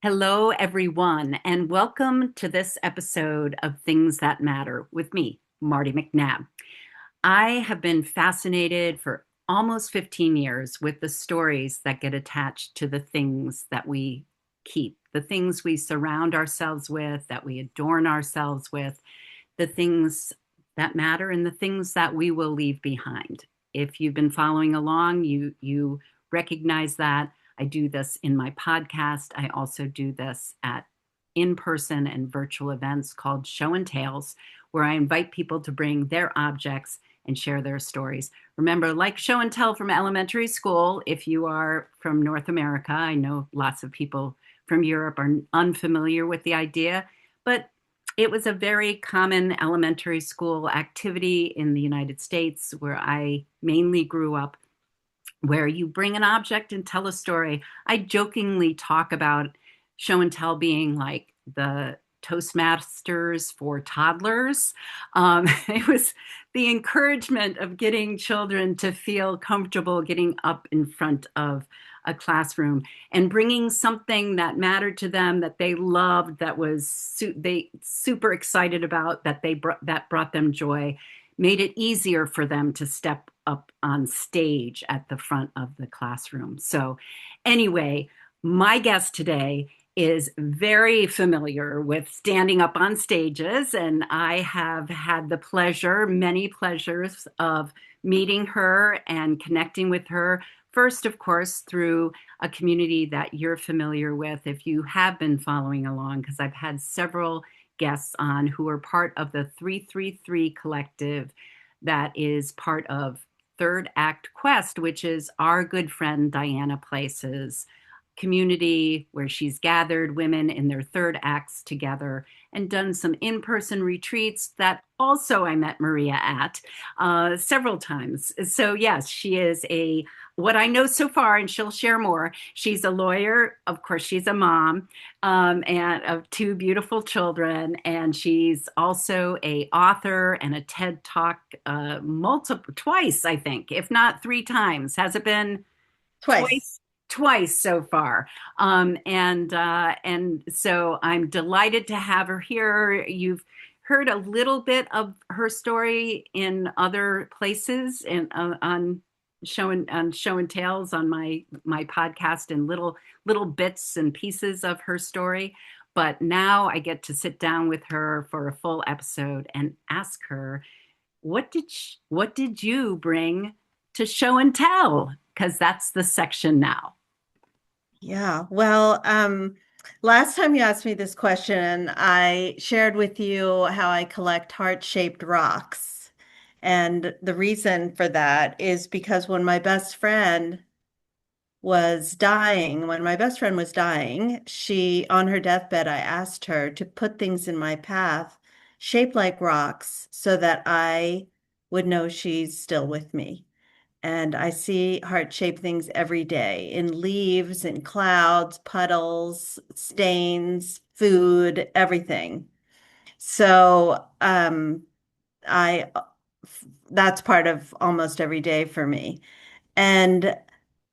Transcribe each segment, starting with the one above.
Hello, everyone, and welcome to this episode of Things That Matter with me, Marty McNabb. I have been fascinated for almost 15 years with the stories that get attached to the things that we keep, the things we surround ourselves with, that we adorn ourselves with, the things that matter, and the things that we will leave behind. If you've been following along, you recognize that. I do this in my podcast. I also do this at in-person and virtual events called Show and Tales, where I invite people to bring their objects and share their stories. Remember, like show and tell from elementary school, if you are from North America, I know lots of people from Europe are unfamiliar with the idea, but it was a very common elementary school activity in the United States where I mainly grew up, where you bring an object and tell a story. I jokingly talk about show and tell being like the Toastmasters for toddlers. It was the encouragement of getting children to feel comfortable getting up in front of a classroom and bringing something that mattered to them, that they loved, that was they super excited about, that brought them joy, made it easier for them to step up on stage at the front of the classroom. So, anyway, my guest today is very familiar with standing up on stages, and I have had the pleasure, many pleasures, of meeting her and connecting with her. First, of course, through a community that you're familiar with if you have been following along, because I've had several guests on who are part of the 333 collective that is part of Third Act Quest, which is our good friend Diana Place's community where she's gathered women in their third acts together and done some in-person retreats that also I met Maria at several times. So yes, she is what I know so far, and she'll share more. She's a lawyer. Of course, she's a mom and of two beautiful children. And she's also a author and a TED Talk twice, I think, if not three times. Has it been Twice. twice? Twice so far. And so I'm delighted to have her here. You've heard a little bit of her story in other places and on show and tales on my podcast, and little bits and pieces of her story. But now I get to sit down with her for a full episode and ask her, what did you bring to show and tell? Because that's the section now. Yeah. Last time you asked me this question, I shared with you how I collect heart-shaped rocks. And the reason for that is because when my best friend was dying, on her deathbed, I asked her to put things in my path shaped like rocks so that I would know she's still with me. And I see heart-shaped things every day in leaves, in clouds, puddles, stains, food, everything. So I that's part of almost every day for me. And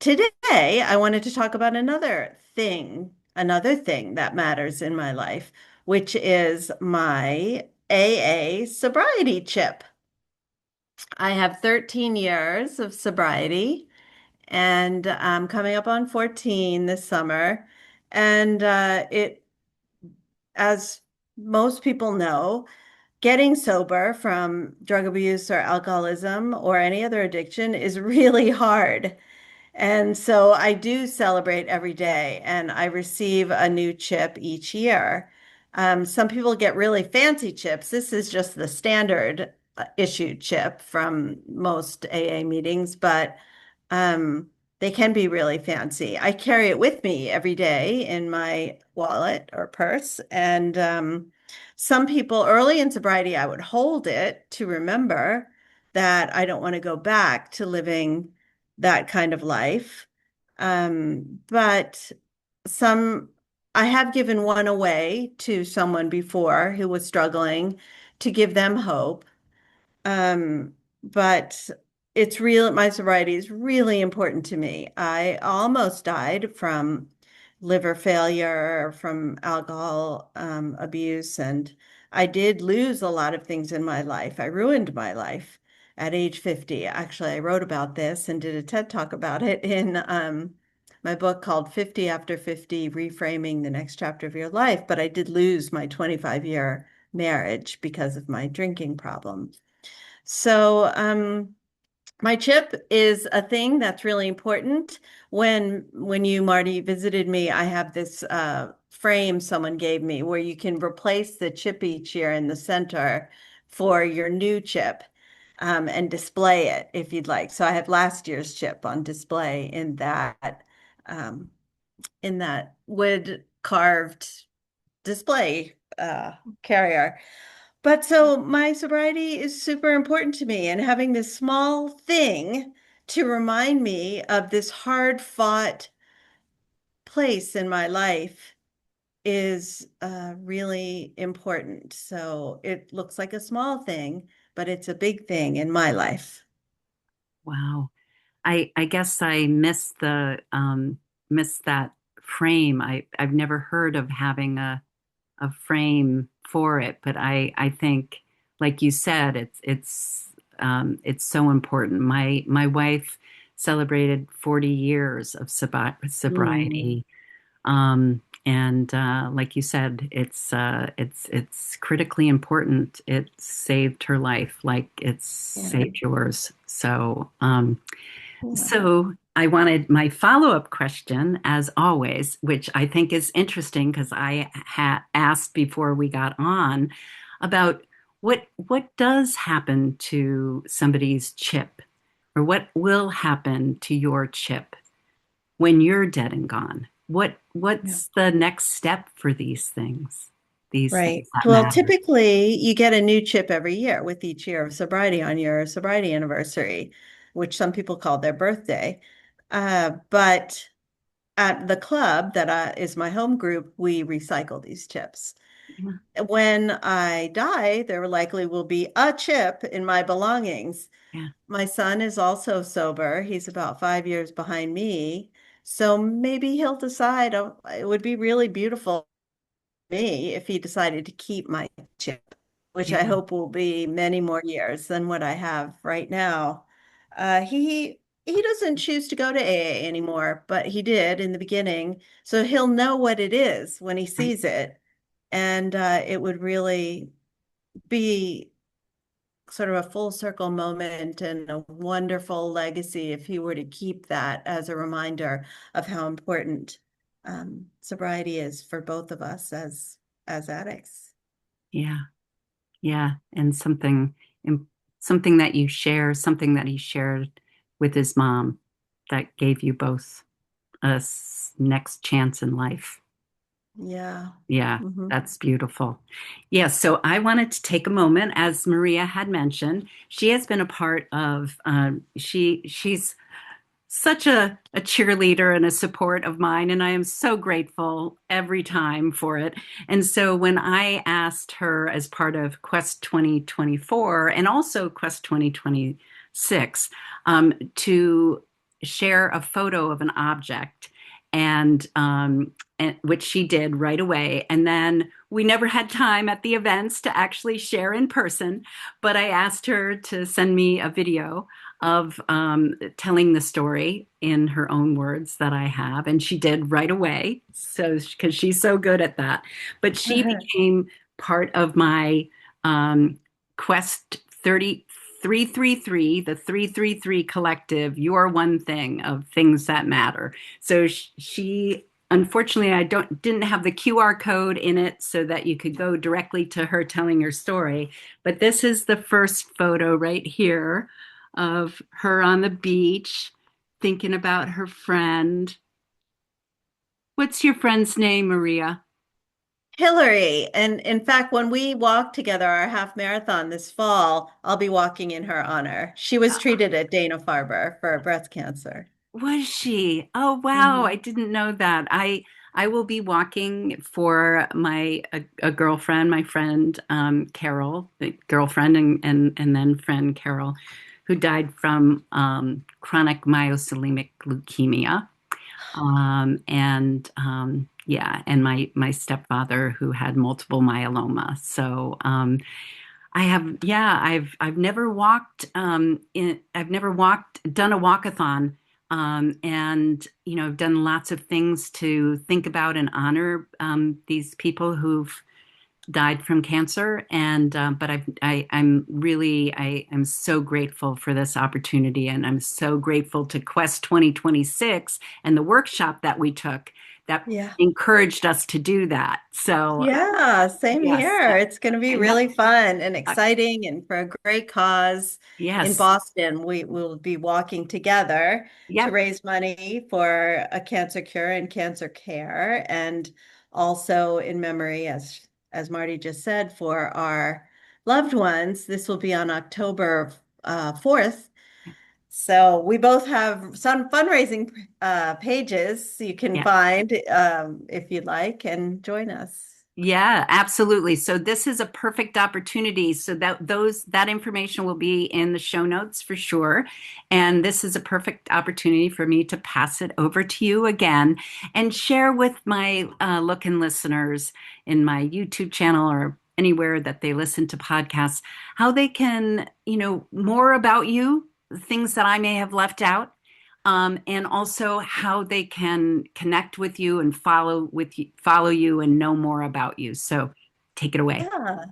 today I wanted to talk about another thing that matters in my life, which is my AA sobriety chip. I have 13 years of sobriety and I'm coming up on 14 this summer. And as most people know, getting sober from drug abuse or alcoholism or any other addiction is really hard. And so I do celebrate every day and I receive a new chip each year. Some people get really fancy chips. This is just the standard issued chip from most AA meetings, but um, they can be really fancy. I carry it with me every day in my wallet or purse. And some people early in sobriety, I would hold it to remember that I don't want to go back to living that kind of life. But some, I have given one away to someone before who was struggling to give them hope. But my sobriety is really important to me. I almost died from liver failure from alcohol abuse. And I did lose a lot of things in my life. I ruined my life at age 50. Actually, I wrote about this and did a TED talk about it in my book called 50 After 50, Reframing the Next Chapter of Your Life. But I did lose my 25-year marriage because of my drinking problem. So, my chip is a thing that's really important. When you, Marty, visited me, I have this frame someone gave me where you can replace the chip each year in the center for your new chip, and display it if you'd like. So I have last year's chip on display um, in that wood carved display carrier. But so my sobriety is super important to me, and having this small thing to remind me of this hard fought place in my life is really important. So it looks like a small thing, but it's a big thing in my life. Wow. I guess I missed that frame. I've never heard of having a frame for it, but I think, like you said, it's so important. My wife celebrated 40 years of Mm, sobriety, and like you said, it's critically important. It saved her life, like it's yeah. saved yours. So Yeah. so I wanted my follow-up question, as always, which I think is interesting because I had asked before we got on about what does happen to somebody's chip, or what will happen to your chip when you're dead and gone? Yeah. What's the next step for these things Right. that Well, matter? typically you get a new chip every year with each year of sobriety on your sobriety anniversary, which some people call their birthday. But at the club that is my home group, we recycle these chips. Yeah, When I die, there likely will be a chip in my belongings. yeah, My son is also sober. He's about 5 years behind me. So maybe he'll decide, oh, it would be really beautiful me if he decided to keep my chip, which I yeah. hope will be many more years than what I have right now. He doesn't choose to go to AA anymore, but he did in the beginning, so he'll know what it is when he Right. sees it, and it would really be sort of a full circle moment and a wonderful legacy if he were to keep that as a reminder of how important sobriety is for both of us as addicts. Yeah. Yeah, and something that you share, something that he shared with his mom that gave you both a next chance in life. Yeah. Yeah, Hmm. that's beautiful. Yeah, so I wanted to take a moment, as Maria had mentioned. She has been a part of. She's such a cheerleader and a support of mine, and I am so grateful every time for it. And so when I asked her, as part of Quest 2024 and also Quest 2026, to share a photo of an object, and which she did right away, and then we never had time at the events to actually share in person, but I asked her to send me a video of telling the story in her own words that I have. And she did right away. So, because she's so good at that. But she became part of my Quest 333, the 333 collective, your one thing of things that matter. So she, unfortunately, I didn't have the QR code in it so that you could go directly to her telling her story. But this is the first photo right here of her on the beach thinking about her friend. What's your friend's name, Maria? Hillary. And in fact, when we walk together our half marathon this fall, I'll be walking in her honor. She was treated at Dana-Farber for breast cancer. Was she? Oh, wow. I Mhm. didn't know that. I will be walking for a girlfriend, my friend Carol, the girlfriend and then friend Carol, who died from chronic myocytemic leukemia. Yeah, and my stepfather who had multiple myeloma. So I have, yeah, I've never walked I've never done a walkathon. And I've done lots of things to think about and honor these people who've died from cancer. And but I'm so grateful for this opportunity, and I'm so grateful to Quest 2026 and the workshop that we took that Yeah. encouraged us to do that. So Yeah, same yes, here. It's going to be yep, really fun and uh, exciting and for a great cause in yes, Boston. We will be walking together to yep. raise money for a cancer cure and cancer care, and also in memory, as Marty just said, for our loved ones. This will be on October 4th. So we both have some fundraising pages you can Yeah. find if you'd like and join us. Yeah, absolutely. So this is a perfect opportunity. So that information will be in the show notes for sure. And this is a perfect opportunity for me to pass it over to you again and share with my looking listeners in my YouTube channel or anywhere that they listen to podcasts how they can, more about you, things that I may have left out, and also how they can connect with you and follow you and know more about you. So take it away. Yeah.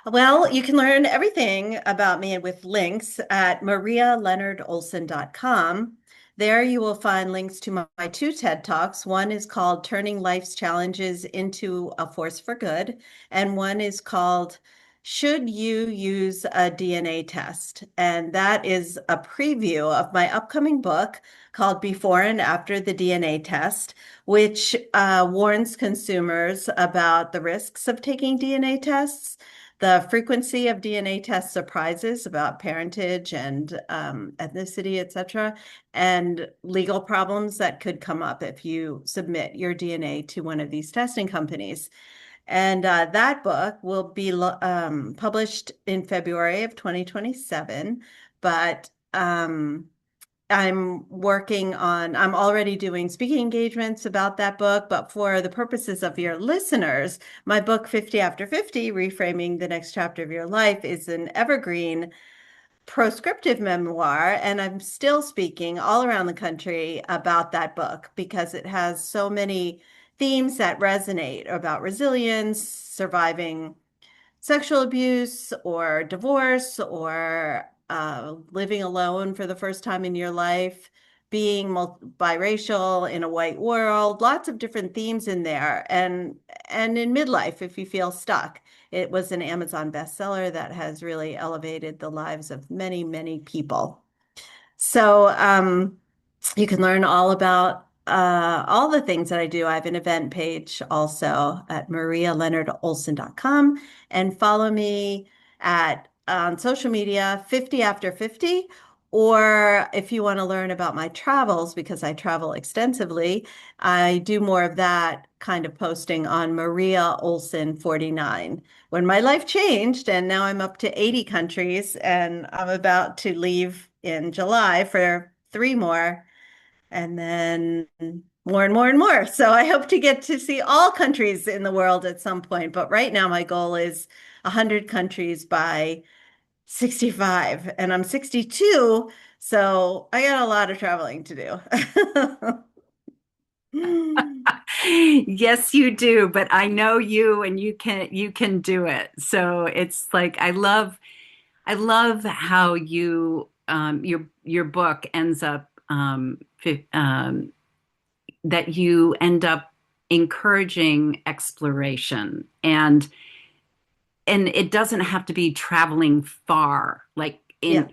Well, you can learn everything about me with links at marialeonardolsen.com. There you will find links to my two TED Talks. One is called Turning Life's Challenges into a Force for Good, and one is called Should You Use a DNA Test? And that is a preview of my upcoming book called Before and After the DNA Test, which warns consumers about the risks of taking DNA tests, the frequency of DNA test surprises about parentage and ethnicity, etc., and legal problems that could come up if you submit your DNA to one of these testing companies. And that book will be published in February of 2027. But I'm already doing speaking engagements about that book, but for the purposes of your listeners, my book, 50 After 50, Reframing the Next Chapter of Your Life, is an evergreen proscriptive memoir. And I'm still speaking all around the country about that book because it has so many themes that resonate about resilience, surviving sexual abuse or divorce or living alone for the first time in your life, being biracial in a white world, lots of different themes in there. And in midlife, if you feel stuck. It was an Amazon bestseller that has really elevated the lives of many, many people. So you can learn all about all the things that I do. I have an event page also at marialeonardolsen.com, and follow me at on social media 50 after 50. Or if you want to learn about my travels, because I travel extensively, I do more of that kind of posting on Maria Olsen 49. When my life changed, and now I'm up to 80 countries, and I'm about to leave in July for three more, and then more and more and more. So I hope to get to see all countries in the world at some point. But right now, my goal is 100 countries by 65, and I'm 62. So I got a lot of traveling to do. Yes, you do, but I know you and you can do it. So it's like I love how your book ends up that you end up encouraging exploration, and it doesn't have to be traveling far, like Yeah,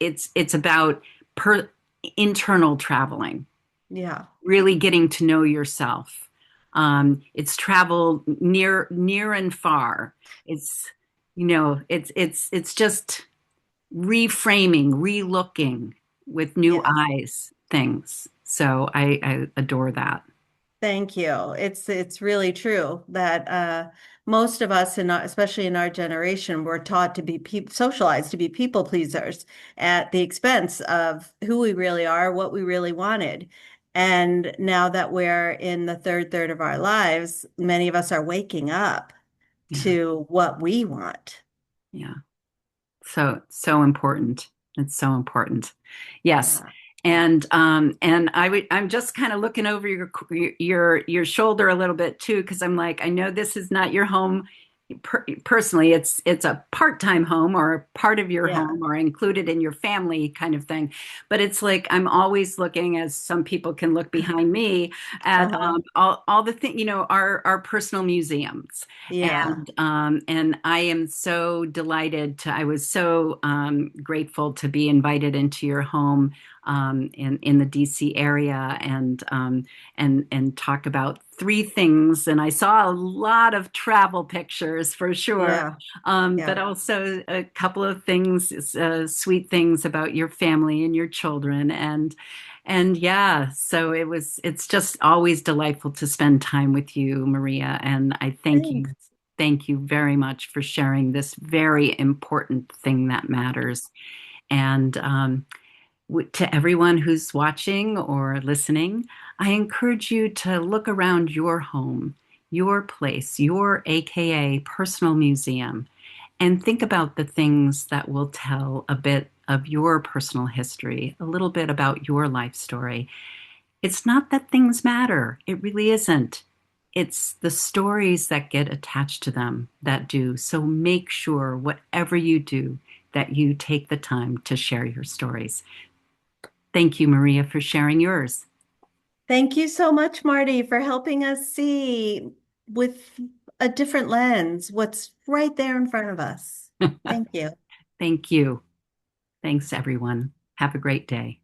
it's about per internal traveling, yeah, really getting to know yourself. It's travel near and far. It's just reframing, relooking with new yes. eyes things. So I adore that. Thank you. It's really true that most of us, especially in our generation, were taught to be socialized to be people pleasers at the expense of who we really are, what we really wanted. And now that we're in the third of our lives, many of us are waking up Yeah, to what we want. yeah. So important. It's so important. Yes. Yeah. And I'm just kind of looking over your shoulder a little bit too, because I'm like, I know this is not your home personally. It's a part-time home or a part of your Yeah. home or included in your family kind of thing. But it's like I'm always looking, as some people can look behind me, at Uh-huh. all the thing, our personal museums. Yeah. And I am so delighted I was so grateful to be invited into your home in the DC area and talk about three things. And I saw a lot of travel pictures for sure, Yeah. but Yeah. also a couple of things, sweet things about your family and your children. And yeah, so it's just always delightful to spend time with you, Maria. And I Thanks. thank you very much for sharing this very important thing that matters. And to everyone who's watching or listening, I encourage you to look around your home, your place, your AKA personal museum, and think about the things that will tell a bit of your personal history, a little bit about your life story. It's not that things matter, it really isn't. It's the stories that get attached to them that do. So make sure, whatever you do, that you take the time to share your stories. Thank you, Maria, for sharing yours. Thank you so much, Marty, for helping us see with a different lens what's right there in front of us. Thank you. Thank you. Thanks, everyone. Have a great day.